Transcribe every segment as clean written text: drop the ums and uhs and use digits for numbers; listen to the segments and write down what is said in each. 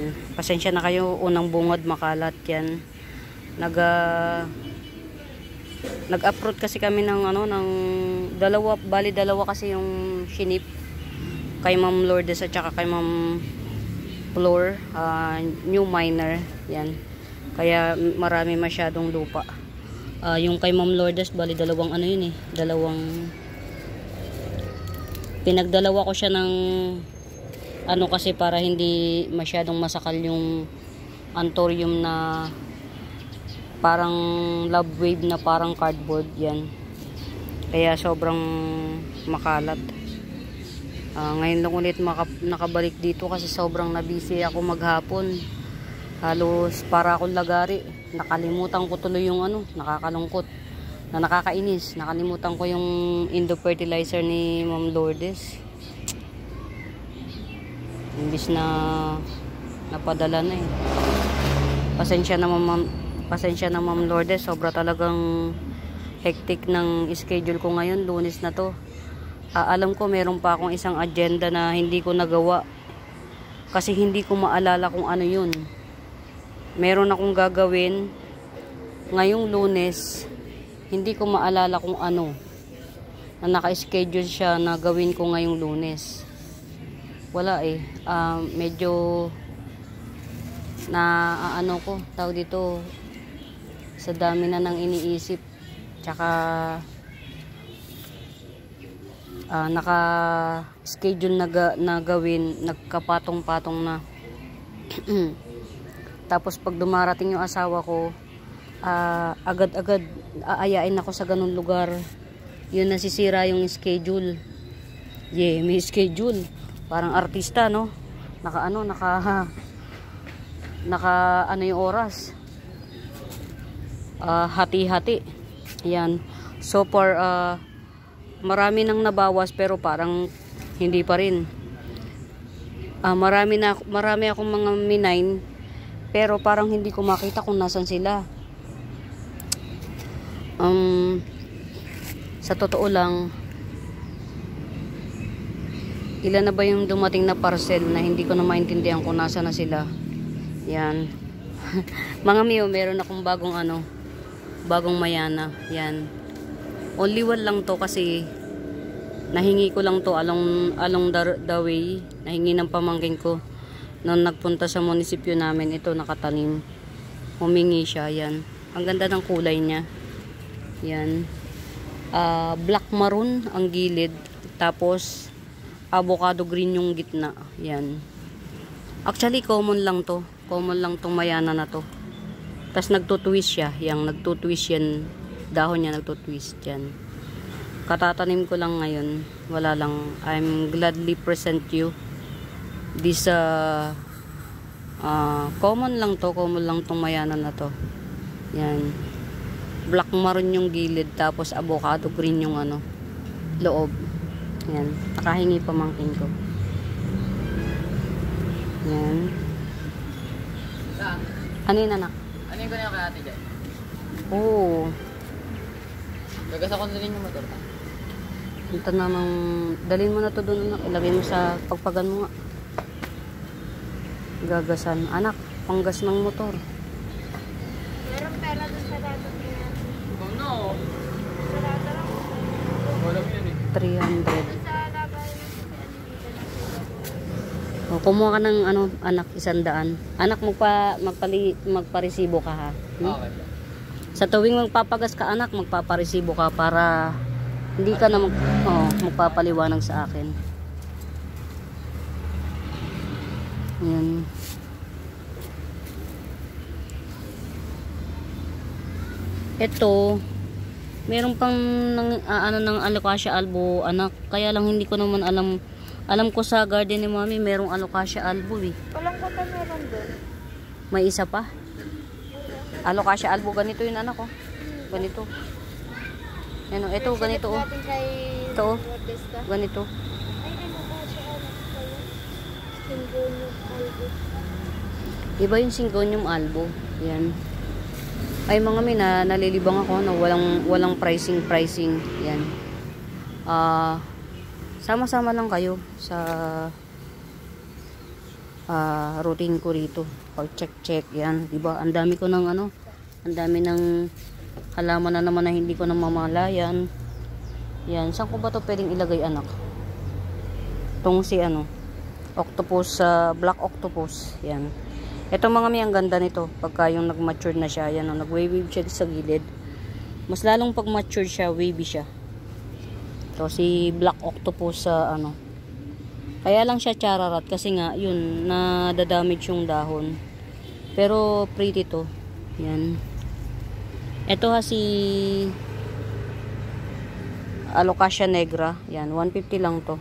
Yan. Pasensya na kayo, unang bungad makalat yan. Nag-uproot kasi kami ng ano, ng dalawa kasi yung shinip. Kay Ma'am Lourdes at saka kay Ma'am Floor, new miner. Yan. Kaya marami masyadong lupa. Yung kay Ma'am Lourdes, bali dalawang ano yun eh. Pinagdalawa ko siya ng ano kasi para hindi masyadong masakal yung anthurium na parang love wave na parang cardboard yan. Kaya sobrang makalat. Ngayon lang ulit nakabalik dito kasi sobrang nabisi ako maghapon. Halos para akong lagari. Nakalimutan ko tuloy yung ano, nakakalungkot. Nakakainis. Nakalimutan ko yung Indo fertilizer ni Ma'am Lourdes. Imbis na napadala na eh. Pasensya na Ma'am Lourdes. Sobra talagang hectic ng schedule ko ngayon. Lunes na to. Alam ko meron pa akong isang agenda na hindi ko nagawa. Kasi hindi ko maalala kung ano yun. Meron akong gagawin ngayong Lunes. Hindi ko maalala kung ano na naka-schedule siya na gawin ko ngayong Lunes. Wala eh. Medyo na ano ko, tawag dito, sa dami na nang iniisip. Tsaka naka-schedule na gawin, nagkapatong-patong na. Tapos pag dumarating yung asawa ko, agad-agad aayain ako sa ganun lugar. Yun, nasisira yung schedule. May schedule. Parang artista, no? Naka ano yung oras. Hati-hati. Yan. So far, marami nang nabawas pero parang hindi pa rin. Marami akong mga minine pero parang hindi ko makita kung nasan sila. Sa totoo lang, ilan na ba yung dumating na parcel na hindi ko na maintindihan kung nasa na sila. Yan. Mga miyo, meron akong bagong mayana. Yan. Only one lang to kasi nahingi ko lang to along the way. Nahingi ng pamangkin ko nung nagpunta sa munisipyo namin. Ito nakatanim. Humingi siya. Yan. Ang ganda ng kulay niya. Yan. Black maroon ang gilid. Tapos avocado green yung gitna. Yan. Actually common lang to. Common lang tong mayana na to. Tapos nagtutwist siya. Yang nagtutwist yan. Dahon niya nagtutwist yan. Katatanim ko lang ngayon. Wala lang. I'm gladly present you this common lang to. Common lang tong mayana na to. Yan. Black maroon yung gilid. Tapos avocado green yung loob. Yan. Nakahingi pamangkin ko. Yan. Ano yun, anak? Ano yung ganyan kay ate dyan? Oo. Gagasa ko na rin yung motor. Ito namang, dalhin mo na to doon, anak. Ilagay mo sa pagpagan mo nga. Gagasan. Anak, panggas ng motor. Meron pera doon sa dato niya. Oh no! Sa dato lang. Wala mo yun eh. 300. Sa labay. O, kumuha ka ng anak, 100. Anak, magparesibo ka ha. Okay. Sa tuwing magpapagas ka, anak, magpaparesibo ka para hindi ka na magpapaliwanag sa akin. Yan. Ito, meron pang ng alocasia albo, anak. Kaya lang hindi ko naman alam. Alam ko sa garden ni Mami, merong alocasia albo eh. Walang kota meron doon. May isa pa. Alocasia albo, ganito yun, anak ko. Ganito. Ano, ito, ganito oh. Ito oh. Ganito. Ay, alocasia albo kayo. Syngonium albo. Iba yung Syngonium albo. Yan. Ay mga mina, nalilibang ako na walang pricing. Yan. Sama-sama lang kayo sa routine ko rito. Pag check yan, 'di ba? Ang dami ko ng ano, ang dami ng halaman na naman na hindi ko namamalayan. Yan, saan ko ba 'to pwedeng ilagay, anak? Tong si ano, octopus, black octopus. Yan. Ito mga may, ang ganda nito pagka yung nag-mature na siya. Yan, nag-wave siya sa gilid. Mas lalong pag mature siya, wavy siya. So si black octopus sa ano. Kaya lang siya chararat kasi nga yun, nadadamage yung dahon. Pero pretty to. Yan. Ito ha si Alocasia negra. Yan, 150 lang to.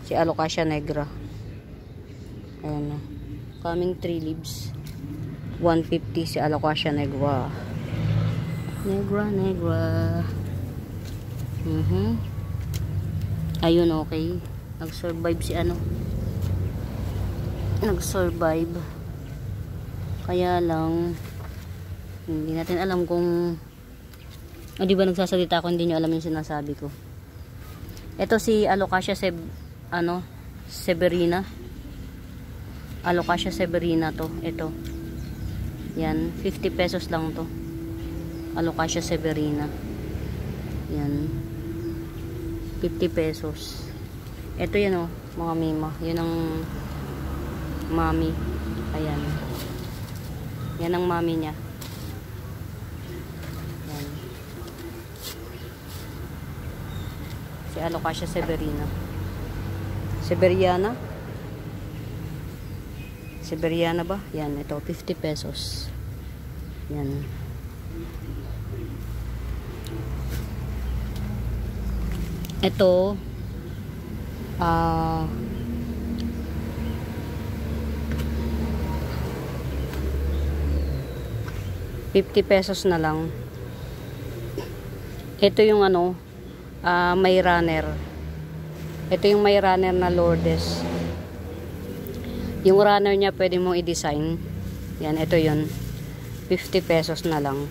Si Alocasia negra. Ayan o. Coming 3 leaves. 150 si Alocasia negra. Negra. Ayun, okay. Nag-survive si ano. Nag-survive. Kaya lang, hindi natin alam kung di ba nagsasalita ako, hindi nyo alam yung sinasabi ko. Ito si Alocasia severina. Alocasia severina to. Ito. Yan, 50 pesos lang to. Alocasia severina. Yan. 50 pesos. Ito yan o, mga mima. Yan ang mami. Ayan. Yan ang mami niya. Yan. Si Alocasia severina. Siberiana ba? Yan, ito 50 pesos. Yan. Ito 50 pesos na lang. Ito yung ano, may runner. Ito yung may runner na Lourdes. Yung runner niya pwede mong i-design. Yan, ito yun. 50 pesos na lang.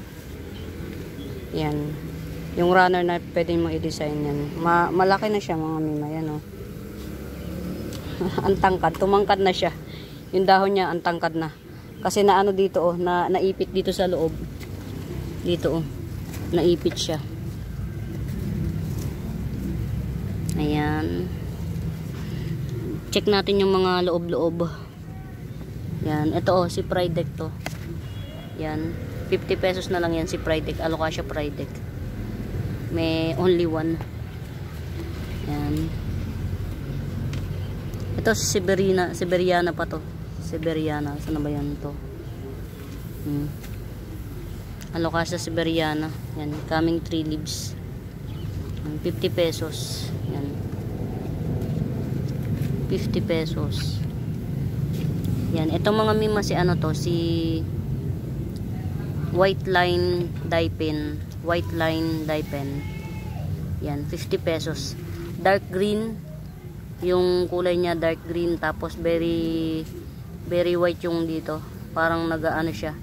Yan. Yung runner na pwede mong i-design yan. Malaki na siya mga mima. Yan o. Ang tangkad. Tumangkad na siya. Yung dahon niya ang tangkad na. Kasi naano dito oh, naipit dito sa loob. Dito oh. Naipit siya. Ayan. Check natin yung mga loob-loob. Yan. Ito oh, si Pride Deck to. Yan. 50 pesos na lang yan si Pride Deck. Alocasia Pride Deck. May only one. Yan. Ito si Siberiana pa to. Siberiana. Saan na ba yan to? Alocasia Siberiana. Yan. Coming 3 leaves. 50 pesos. Yan. 50 pesos. Yan. Itong mga mima si ano to. Si White Line Dye Pen. White Line Dye Pen. Yan. 50 pesos. Dark green. Yung kulay niya dark green. Tapos very white yung dito. Parang nag-ano siya.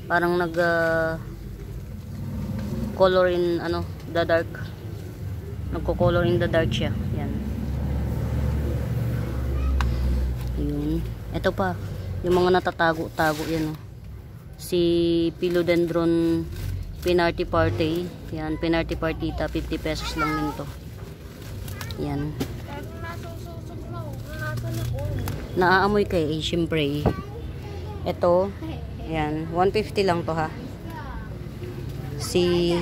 Parang color in ano, the dark. Nagko-color in the dark siya. Yan. Yun. Ito pa. Yung mga natatago-tago yan. Oh. Si Philodendron Pinarty Party. Yan. Pinarty Partita. 50 pesos lang din to. Yan. Naaamoy kay syempre. Ito. Yan. 150 lang to ha. Si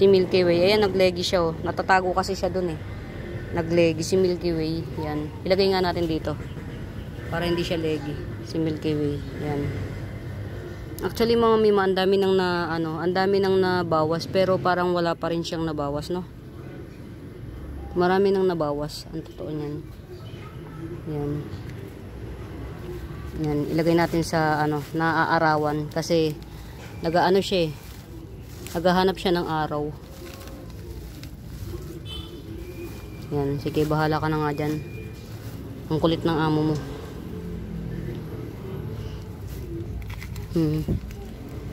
Milky Way. Ayan, naglegi siya oh. Natatago kasi siya dun eh. Naglegi si Milky Way. Yan. Ilagay nga natin dito. Para hindi siya legi. Si Milky Way. Yan. Actually mga mima, ang dami nang nabawas. Pero parang wala pa rin siyang nabawas, no? Marami nang nabawas. Ang totoo niyan. Yan. Yan. Ilagay natin sa naaarawan. Kasi nagaano siya eh. Naghahanap siya ng araw. Yan. Sige, bahala ka na nga dyan. Ang kulit ng amo mo.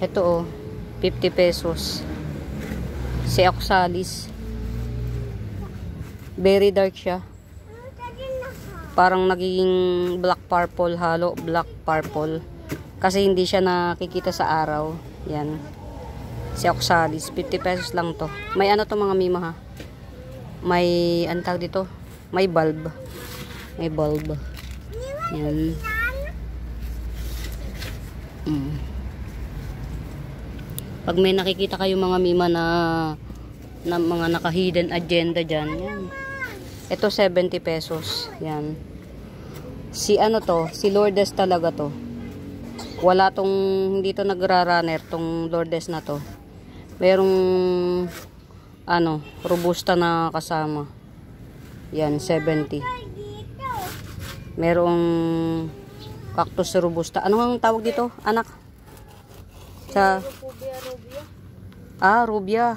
Ito oh. 50 pesos. Si Oxalis. Very dark siya. parang nagiging black purple, halo black purple. Kasi hindi siya nakikita sa araw. Yan. Si Oxalis, 50 pesos lang to. May ano to mga mima ha? May, ano tawag dito? May bulb. May bulb. Yan. Pag may nakikita kayo mga mima na mga naka-hidden agenda dyan, yan. Ito 70 pesos. Yan. Si ano to, si Lourdes talaga to. Wala tong, hindi to nagra-runner, tong Lourdes na to. Merong, ano, robusta na kasama. Yan, 70. Merong cactus robusta. Ano ang tawag dito, anak? Sa... Rubia.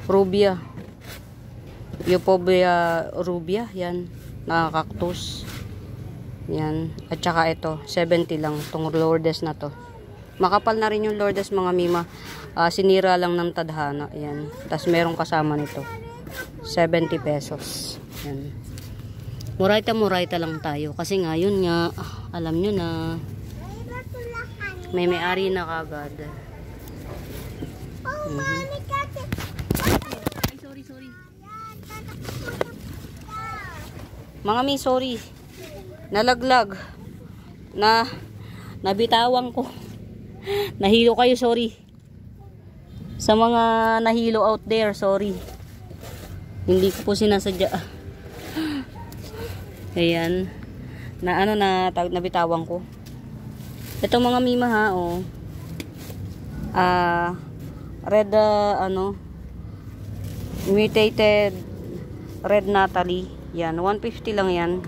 Rubia. Euphorbia rubia. Yan. Nakakaktus. Yan. At saka ito. 70 lang. Itong Lourdes na to. Makapal na rin yung Lourdes mga mima. Sinira lang ng tadhana. Yan. Tapos merong kasama nito. 70 pesos. Yan. Murayta lang tayo. Kasi nga yun nga. Alam nyo na. May-ari na kagad. Ay, sorry. Mga mi, sorry. Nalaglag. Nabitawan ko. Nahilo kayo, sorry. Sa mga nahilo out there, sorry. Hindi ko po sinasadya. Ayan. Nabitawan ko. Ito mga mima ha, oh. Red, mutated red Natalie. Yan, 150 lang yan.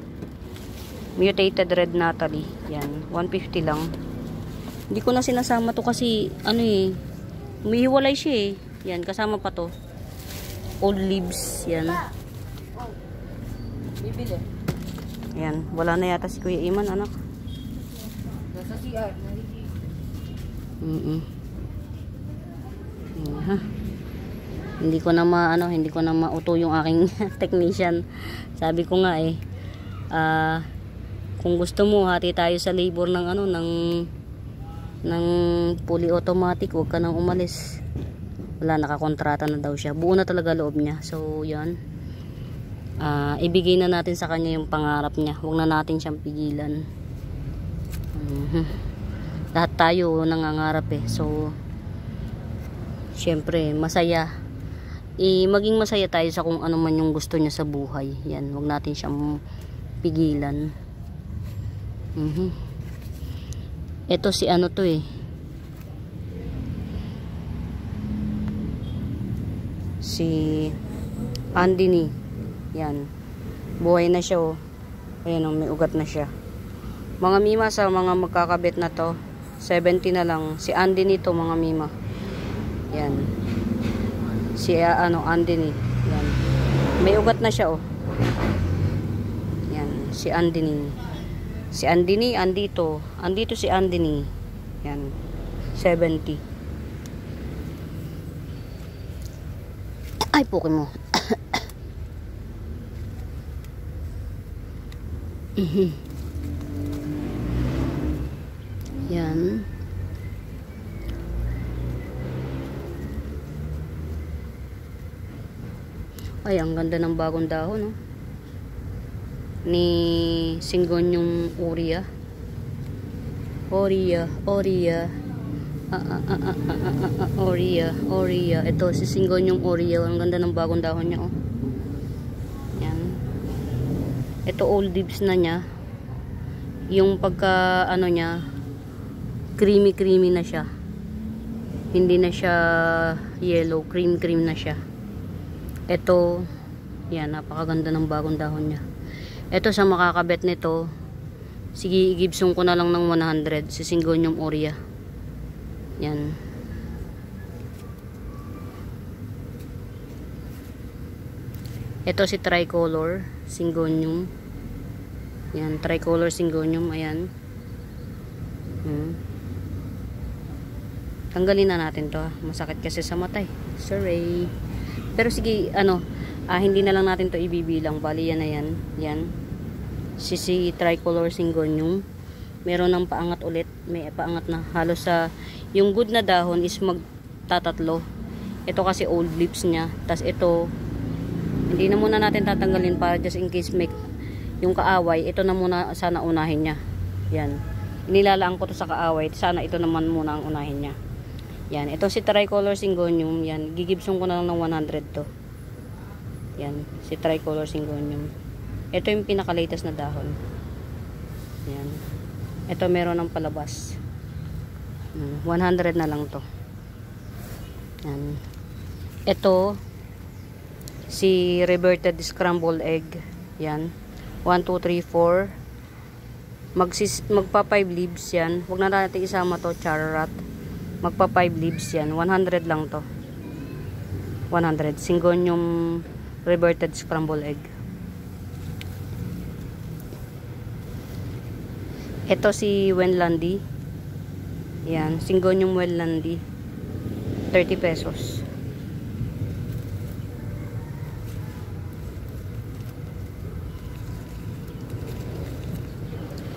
Mutated red Natalie. Yan, 150 lang. Hindi ko na sinasama to kasi, umihiwalay siya eh. Yan, kasama pa to. Old leaves, yan. Bibili. Yan, wala na yata si Kuya Iman, anak. Nasa CR. Hindi ko na mauto yung aking technician. Sabi ko nga kung gusto mo hati tayo sa labor ng fully automatic, huwag ka nang umalis. Wala, nakakontrata na daw siya. Buo na talaga loob niya. So yan, ibigay na natin sa kanya yung pangarap niya. Huwag na natin siyang pigilan. Lahat tayo nangangarap eh. So syempre masaya. Maging masaya tayo sa kung ano man yung gusto niya sa buhay. Yan, huwag natin siyang pigilan. Ito si ano to eh. Si Andini. Yan. Buhay na siya oh. Ayan oh, may ugat na siya. Mga mima, sa mga magkakabit na to, 70 na lang. Si Andini to mga mima. Yan. Si Andini. Yan. May ugat na siya oh. Yan, si Andini. Si Andini andito. Andito si Andini. Yan. 70. Ay, pukin mo. Yan. Ay, ang ganda ng bagong dahon, no? Ni Syngonium aurea. Aurea. Ito, si Syngonium aurea. Ang ganda ng bagong dahon niya, oh. Yan. Ito, old leaves na niya. Yung pagka, niya, creamy na siya. Hindi na siya yellow. Cream na siya. Ito, yan, napakaganda ng bagong dahon niya. Ito, sa makakabit nito, sige, i-gibson ko na lang ng 100, si Syngonium aurea. Yan. Ito si tricolor Syngonium. Yan, tricolor Syngonium, ayan. Tanggalin na natin to, masakit kasi sa mata eh. Sorry. Pero sige, hindi na lang natin to ibibilang. Bali, yan na yan. Yan. si tricolor syngonium. Meron ng paangat ulit, may paangat na. Halos sa yung good na dahon is magtatatlo. Ito kasi old leaves niya. Tas ito, hindi na muna natin tatanggalin para just in case may yung kaaway. Ito na muna sana unahin niya. Yan. Inilalaan ko to sa kaaway. Sana ito naman muna ang unahin niya. Yan. Ito si tricolor syngonium. Yan. Gigibsong ko na lang ng 100 to. Yan. Si tricolor syngonium. Ito yung pinaka-latest na dahon. Yan. Ito meron ng palabas. 100 na lang to. Yan. Ito si reverted scrambled egg. Yan. 1, 2, 3, 4. Magpa 5 leaves yan. Huwag na natin isama to, charat. Magpa 5 leaves yan. 100 lang to. 100. Syngonium reverted scrambled egg. Ito si Wenlandi. Yan. Syngonium Wenlandi. 30 pesos.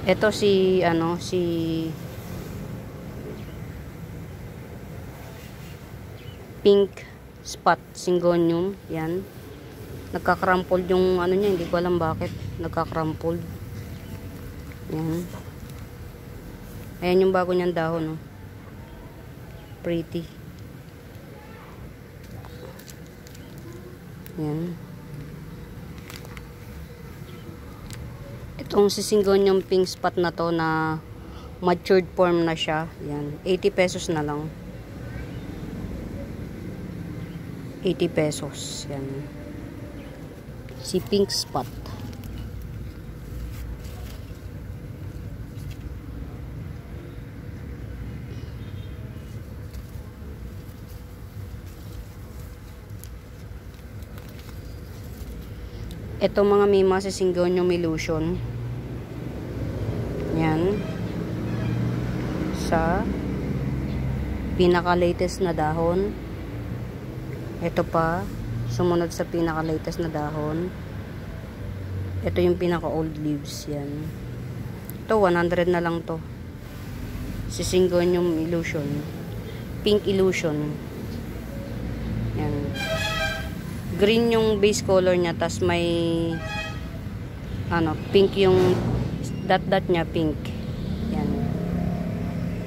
Ito si pink spot syngonium. Yan. Nagka-crumpled yung niya, hindi ko alam bakit nagka-crumpled. Yan. Ayan yung bago niyang dahon, oh. Pretty. Yan. Itong si syngonium pink spot na to na matured form na siya. Yan. 80 pesos na lang. 80 pesos. Yan. Si pink spot. Ito mga mima si Syngonium illusion. Yan. Sa pinaka-latest na dahon. Ito pa. Sumunod sa pinaka-latest na dahon. Ito yung pinaka-old leaves. Yan. Ito, 100 na lang to. Si Syngonium illusion. Pink illusion. Yan. Green yung base color niya, tas may pink yung dot niya, pink. Yan.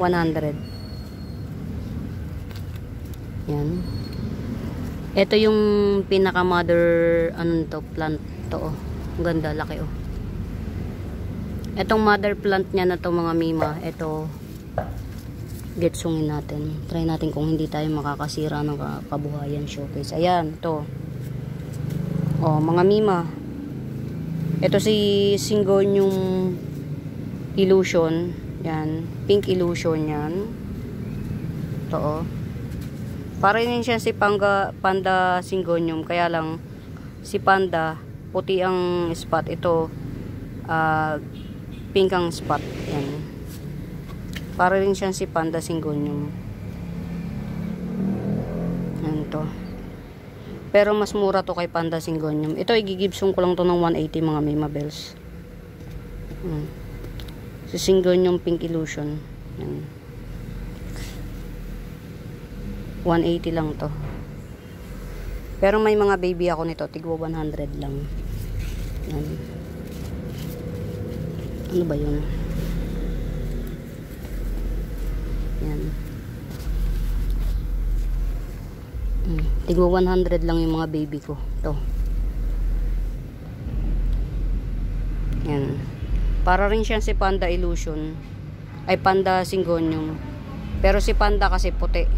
100. Yan. Ito yung pinaka mother plant to, oh. Ang ganda, laki, oh. Etong mother plant niya na to mga mima, ito getsungin natin. Try natin kung hindi tayo makakasira ng kabuhayan showcase. Ayan, to. Oh, mga mima. Ito si Syngonium illusion. Yan. Pink illusion yan. Ito, oh. Para rin siya si Panda Syngonium. Kaya lang, si Panda, puti ang spot. Ito, pink ang spot. Yan. Para rin siya si Panda Syngonium. Yan to. Pero mas mura to kay Panda Syngonium. Ito, igigibsong ko lang to ng 180 mga mima bells. Si Syngonium pink illusion. Yan. 180 lang to. Pero may mga baby ako nito. Tigwa 100 lang. Yan. Ano ba yun? Yan. Tigwa 100 lang yung mga baby ko. Ito. Yan. Para rin siya si Panda illusion. Ay, Panda Syngonium. Pero si Panda kasi puti.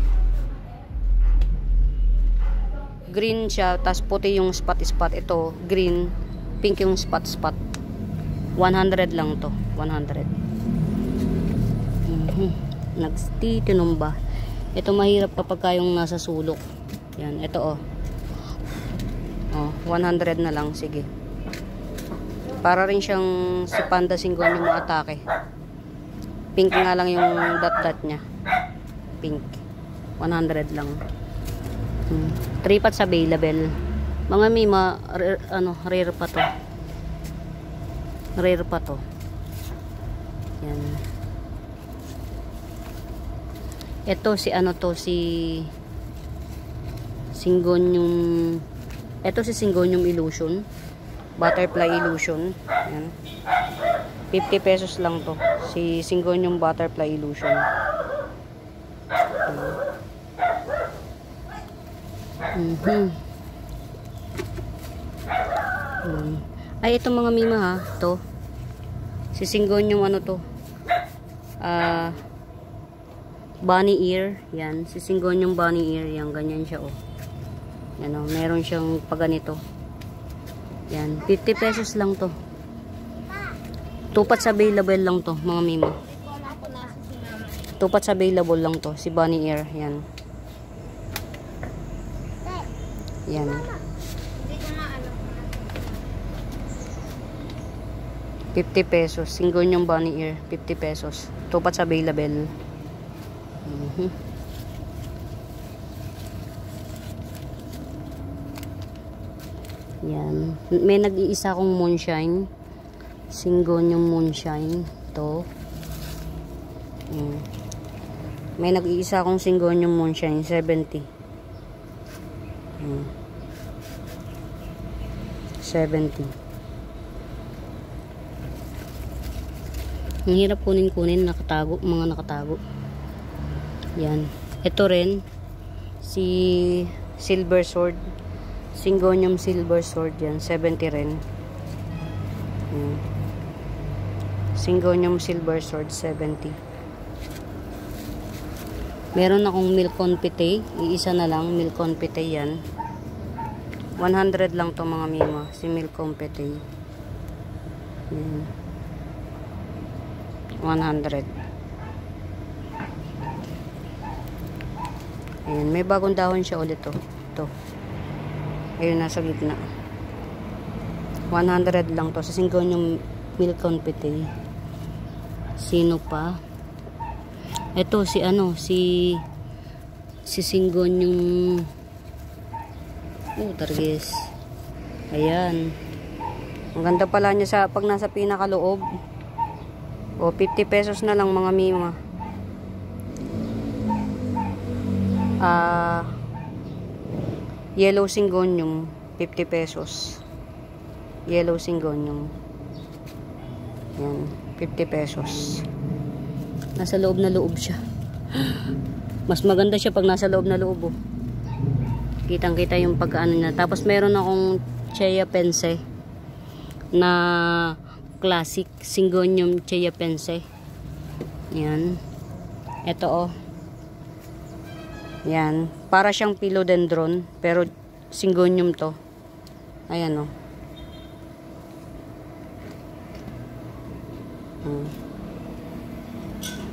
Green siya, tas puti yung spot-spot. Ito, green, pink yung spot-spot. 100 lang to. 100. Nagtitinumba. Ito mahirap kapag kayong nasa sulok. Yan, ito, oh. Oh, 100 na lang, sige. Para rin siyang si Panda Syngonium mo atake. Pink nga lang yung dot niya. Pink. 100 lang. 3 pots available. Mga mima, rare pa to. Rare pa to. Yan. Ito si ano to, si Syngonium. Ito si Syngonium Illusion. Butterfly Illusion. Yan. 50 pesos lang to. Si Syngonium Butterfly Illusion. Ay, ito mga mima ha. To. Si Syngonium ano to. Bunny ear. Yan. Si Syngonium bunny ear. Yan. Ganyan siya oh. Yan oh. Meron siyang paganito. Yan. 50 pesos lang to. Tupats available lang to mga mima. Tupats available lang to. Si bunny ear. Yan. Yan. Hindi ko maalam. 50 pesos. Syngonium bunny ear. 50 pesos. Tupats available. Yan. May nag-iisa akong moonshine. Syngonium moonshine. To. May nag-iisa akong Syngonium moonshine. 70. 70. Ang hirap kunin-kunin. Nakatago. Mga nakatago. Yan. Ito rin. Si Silver Sword. Syngonium Silver Sword. Yan. 70 rin. Syngonium Silver Sword. 70. Meron akong milk confite. Iisa na lang. Milk confite yan. 100 lang to mga mima. Si milk confite. Yan. 100. Ayan, may bagong dahon siya ulit to. Ito. Ayun, nasa gitna. 100 lang to. Sa Syngonium milk confite. Sino pa? Ito si ano, si Syngonium. Oh, targis. Ayan. Ang ganda pala niya sa pag nasa pinakaloob. O, 50 pesos na lang mga mima. Yellow Syngonium, 50 pesos. Yellow Syngonium. Yan, 50 pesos. Nasa loob na loob siya. Mas maganda siya pag nasa loob na loob. Oh. Kitang-kita yung pagkaano niya. Tapos meron akong Chea Pense na classic Syngonium Chea Pense. Yan. Ito oh. Yan. Para siyang philodendron pero Syngonium to. Ayan oh.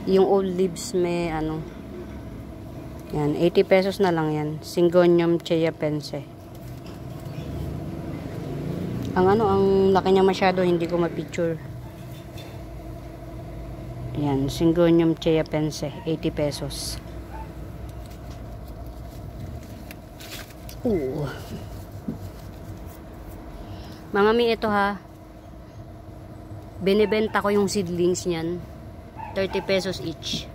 Yung old leaves may ano. Yan. 80 pesos na lang yan. Syngonium Chea Pense. Ang laki niya masyado, hindi ko ma-picture. Yan, Syngonium Chea Pense, 80 pesos. Mga mi, ito ha. Binibenta ko yung seedlings niyan. 30 pesos each.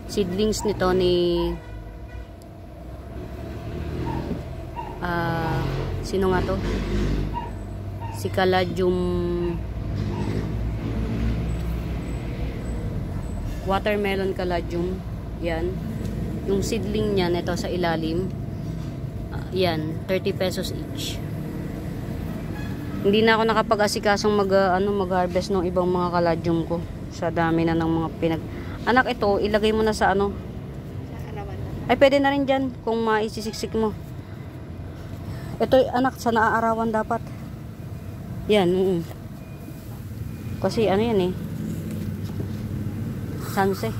Seedlings nito ni sino nga to? Si Caladium Watermelon Caladium. Yan. Yung seedling niyan, ito sa ilalim. Yan, 30 pesos each. Hindi na ako nakapag-asikasong mag-harvest ng ibang mga caladium ko. Sa dami na ng mga Anak, ito, ilagay mo na sa ano. Sa arawan na. Ay, pwede na rin dyan kung maisisiksik mo. Ito, anak, sa naaarawan dapat. Yan, Kasi ano yan eh. Sanse.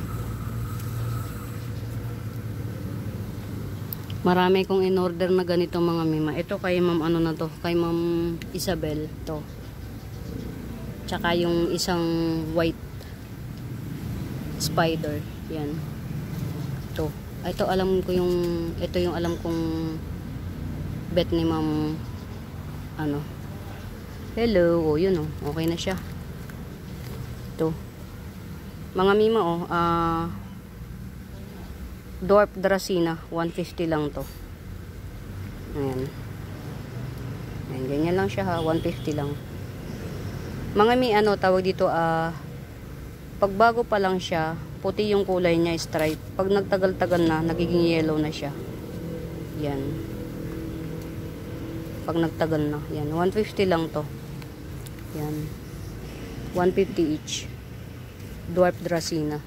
Marami kong in-order na ganito mga mima. Ito kay ma'am ano na to. Kay ma'am Isabel to. Tsaka yung isang white spider. Yan. To. Ito alam ko yung ito yung alam kong bet ni ma'am ano. Hello. O yun o. Okay na siya. Ito. Mga mima, oh. Dwarf Dracena. 150 lang to. Ayan. Ayan, ganyan lang siya ha. 150 lang. Mga mi, ano, tawag dito, pag bago pa lang siya, puti yung kulay niya, stripe. Pag nagtagal-tagal na, nagiging yellow na siya. Yan. Pag nagtagal na. Yan. 150 lang to. Yan. 150 each. Dwarf Dracena.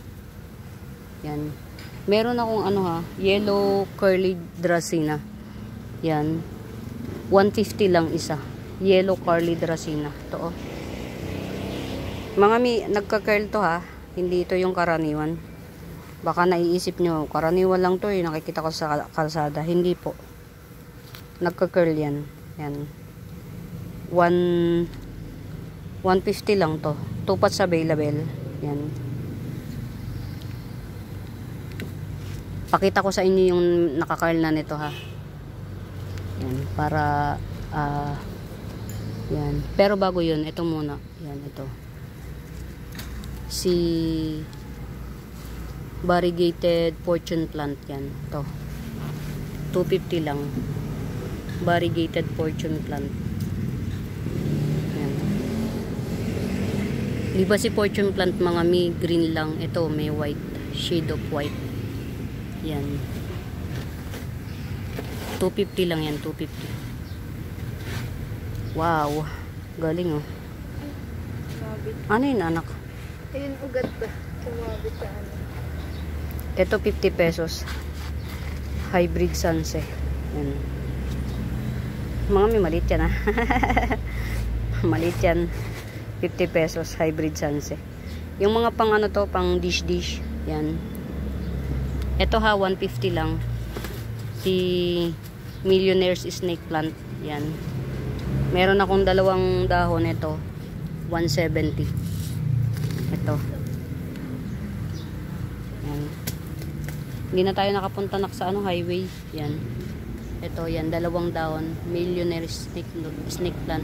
Yan. Meron akong ano ha, yellow curly Dracena. Yan. 150 lang isa. Yellow curly Dracena. Ito oh. Mga mi, nagka-curl to ha. Hindi ito yung karaniwan. Baka naiisip nyo, karaniwan lang to eh. Nakikita ko sa kalsada. Hindi po. Nagka-curl yan. Yan. 150 lang to. 2 pots available. Yan. Pakita ko sa inyo yung naka-curl na nito ha. Yan. Para yan. Pero bago yun, ito muna. Yan, ito. Si variegated fortune plant yan. Ito. 250 lang. Variegated fortune plant. Yan. Di ba si fortune plant mga mi green lang? Ito may white. Shade of white. Yan. 250 lang yan. 250. Wow. Galing oh. Sumabit. Ano yun anak? Ayun, ugat ba? Sumabit sa ano. Ito 50 pesos. Hybrid Sanse. Yan. Mga may maliit yan ha. Maliit yan. 50 pesos. Hybrid Sanse. Yung mga pang ano to, pang dish. Yan. Ito ha, 150 lang. Si Millionaire's Snake Plant. Yan. Meron akong dalawang dahon ito. 170. Ito. Yan. Hindi na tayo nakapunta sa ano, highway. Yan. Ito, yan. Dalawang dahon. Millionaire's Snake Plant.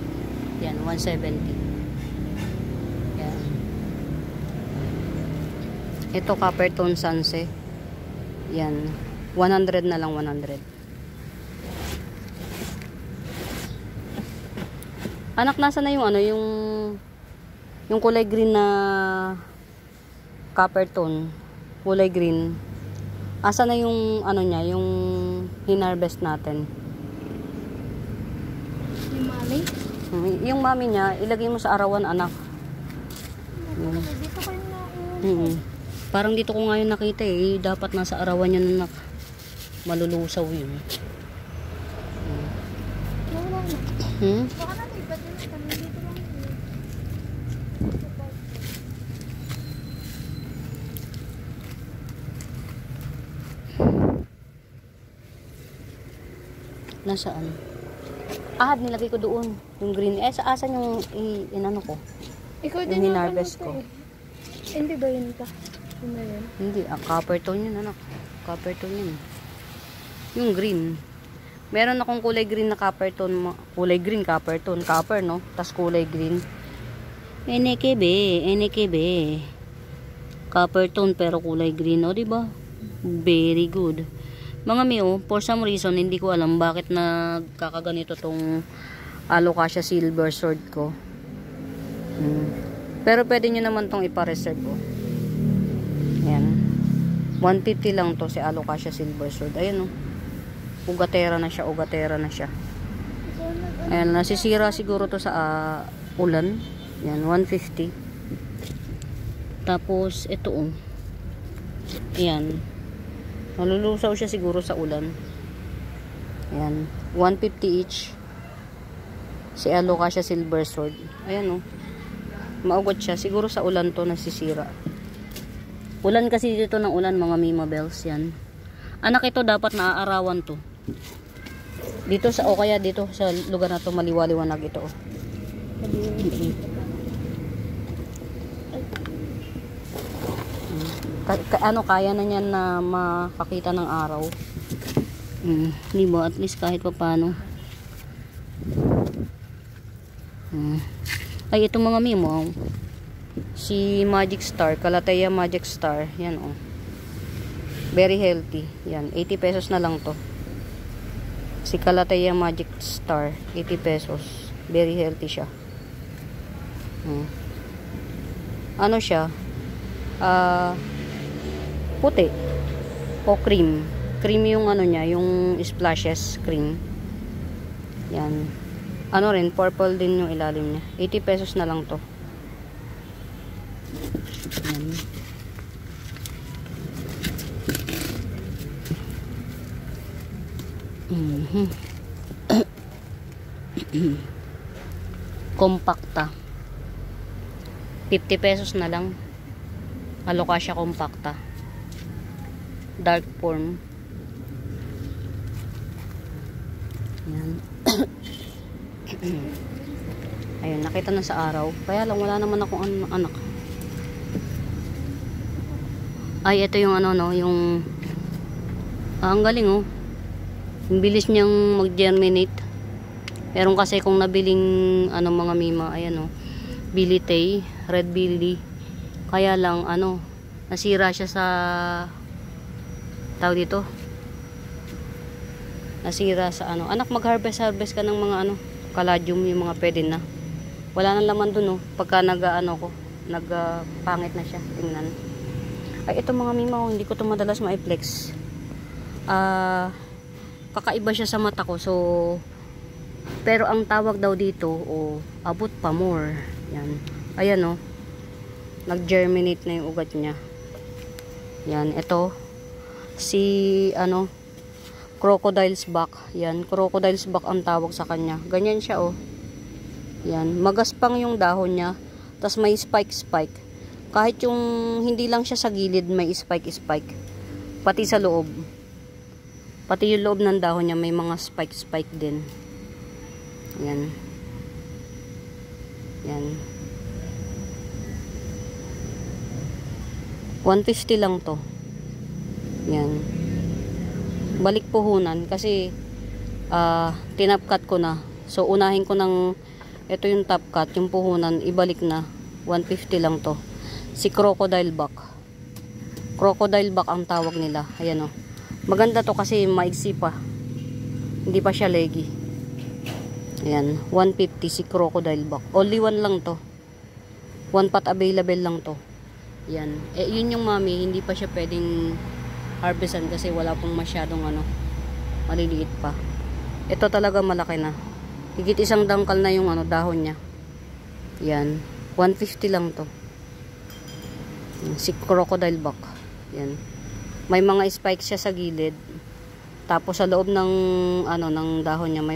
Yan, 170. Yan. Ito, copper tone sanse. Yan. 100 na lang, 100. Anak, nasa na yung ano, yung kulay green na copper tone. Kulay green. Asa na yung ano niya, yung hinarvest natin? Yung mami? Yung mami niya, ilagay mo sa arawan, anak. Dito kayo na. Parang dito ko ngayon nakita eh. Dapat nasa arawan yan, anak. Malulusaw yun. Wala na. Baka natin iba din kami dito lang. Nasaan? Nilagay ko doon. Yung green. Sa asan yung inano ko? Ikaw Yung din hinarvest ko. Hindi ba yun pa? Yun na yun. Hindi. Copper tone yun, anak. Copper tone yun. Yung green. Meron akong kulay green na copper tone. Kulay green, copper tone. Copper, no? Tas kulay green. NKB. Copper tone pero kulay green, o, diba? Very good. Mga miyo, for some reason, hindi ko alam bakit nagkakaganito tong Alocasia Silver Sword ko. Pero pwede nyo naman tong ipa-reserve ko. Ayan. 150 lang to si Alocasia Silver Sword. Ayan o. Ugatera na siya. Ayan, nasisira siguro to sa ulan. Ayan, 150. Tapos, ito o. Ayan. Nalulusaw siya siguro sa ulan. Ayan. 150 each. Si Alocasia Silver Sword. Ayan o. Maugot siya. Siguro sa ulan to nasisira. Ulan kasi dito ng ulan mga Mima Bells. Yan. Anak, ito dapat naaarawan to. Dito sa, o kaya dito sa lugar na to maliwaliwanag ito. Kaya na niyan na makakita ng araw. Di ba? At least kahit pa paano. Ay, ito mga Mimo. Si Magic Star, Calathea Magic Star. Yan oh. Very healthy. Yan, 80 pesos na lang to. Si Calathea Magic Star, 80 pesos. Very healthy siya. Ano siya? Puti. O cream. Cream yung ano niya, yung splashes cream. Yan. Ano rin, purple din yung ilalim niya. 80 pesos na lang to. Yan. Compacta. 50 pesos na lang. Alocasia compacta. Dark form. Yan. Ayun, nakita na sa araw. Kaya lang, wala naman akong anak. Ay, ito yung ano, no, yung ang galing, oh. Ang bilis niyang mag-germinate. Meron kasi kung nabiling ano, mga mima, ayan, oh. Bilitay, red billy. Kaya lang, ano, nasira siya sa tawag dito. Nasira sa ano. Anak, mag-harvest ka ng mga ano, caladium, yung mga pwede na. Wala nang laman dun, oh. Pagka nag-ano ko, nag-pangit na siya. Tingnan. Ay, ito mga mima, oh, hindi ko ito madalas ma-flex. Kakaiba siya sa mata ko. So, pero ang tawag daw dito, oh, abot pa more. Yan. Ayan, oh. Nag-germinate na yung ugat niya. Yan, ito. Si, ano, crocodile's back. Yan, crocodile's back ang tawag sa kanya. Ganyan siya, oh. Yan, magaspang yung dahon niya. Tas may spike. Kahit yung hindi lang siya sa gilid, may spike. Pati sa loob. Pati yung loob ng dahon niya, may mga spike din. Yan. Yan. 150 lang to. Yan. Balik puhunan kasi tinapkat ko na. So unahin ko ng ito yung top cut, yung puhunan ibalik na. 150 lang to. Si crocodile back. Crocodile back ang tawag nila. Ayan, oh. Maganda to kasi maigsi pa. Hindi pa siya leggy. Ayan, 150 si crocodile back. Only one lang to. One pot available lang to. Yan. Eh, yun yung mami, hindi pa siya pwedeng harvestan kasi wala pong masyadong ano, maliliit pa. Ito talaga malaki na. Higit isang dangkal na yung ano, dahon niya. Yan. 150 lang to. Si crocodile back. Yan. May mga spikes siya sa gilid. Tapos sa loob ng ano, ng dahon niya may